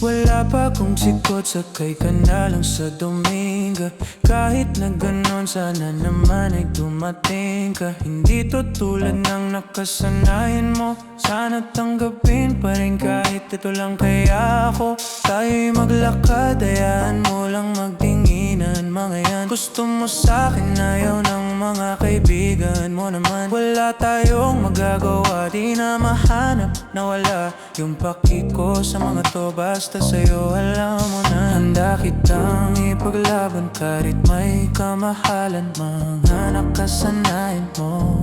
Wala pa akong sikot, sakay ka na lang sa Dominga. Kahit na ganon, sana naman ay dumating ka. Hindi to tulad ng nakasanayan mo. Sana tanggapin pa rin kahit ito lang kaya ako. Tayo'y maglakad, hayaan mo lang magtinginan. Mga yan, gusto mo sa'kin, ayaw ng mga kaibigan mo naman. Wala tayong magagawa, di na mahanap na wala yung paki ko sa mga to. Basta sa'yo alam mo na handa kitang ipaglaban kahit may kamahalan. Mga nakasanayan mo,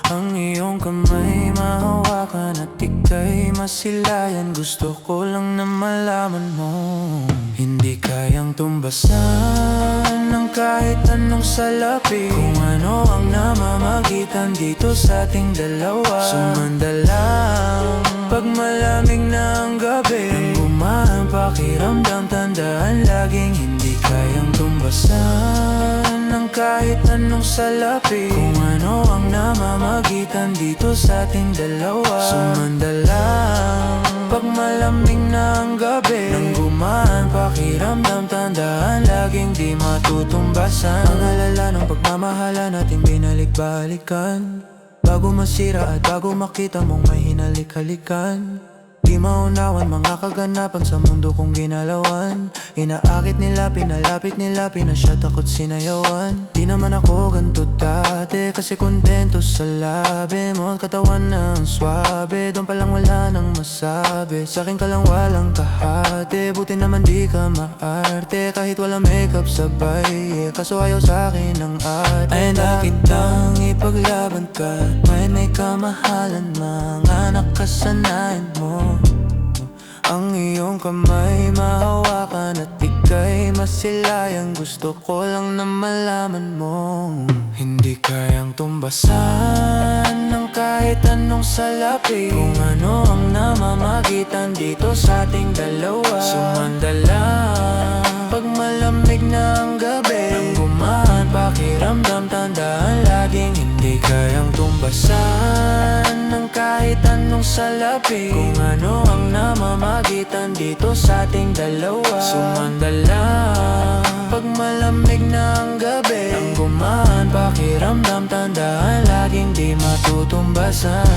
ang iyong kamay mahawakan at ika'y masilayan. Gusto ko lang na malaman mo, hindi kayang tumbasan ng kahit anong salapi. Kung ano ang namamagitan dito sa ating dalawa. Sumanda lang pag malamig na ang gabi. Nang gumaan pakiramdam, tandaan laging hindi kayang tumbasan ng kahit anong salapi. Kung ano ang namamagitan dito sa ating dalawa. Sumanda lang pag malamig na ang gabi. Nang gumaan pakiramdam, tandaan laging di matutumbasan. Ang alala ng pagmamahala nating binalik-balikan. Bago masira at bago makita mong may hinalik-halikan. Di maunawan mga kaganapan sa mundo kong ginalawan. Inaakit nila, pinalapit nila, pinasyat ako't sinayawan. Di naman ako ganito dati, kasi kontento sa labi mo. Katawan ng swabe, doon palang wala nang masabi. Sa'kin ka lang walang kahati, buti naman di ka maarte. Kahit wala makeup sabay, kaso ayaw sa'kin ng ate. Ay nakitang ipaglaban ka, may kamahalan. Mga nakasanayan mo, ang iyong kamay mahawakan at ika'y masilayan. Gusto ko lang na malaman mo, hindi kayang tumbasan ng kahit anong salapi. Kung ano ang namamagitan dito sa ating dalawa. Sumanda lang pag malamig na ang gabi. Nang gumaan pakiramdam, tandaan laging hindi kayang tumbasan ng kahit anong salapi. Kung ano ang namamagitan dito sa ating dalawa. Sumanda lang pag malamig na ang gabi. Nang gumaan pakiramdam, tandaan laging di matutumbasan.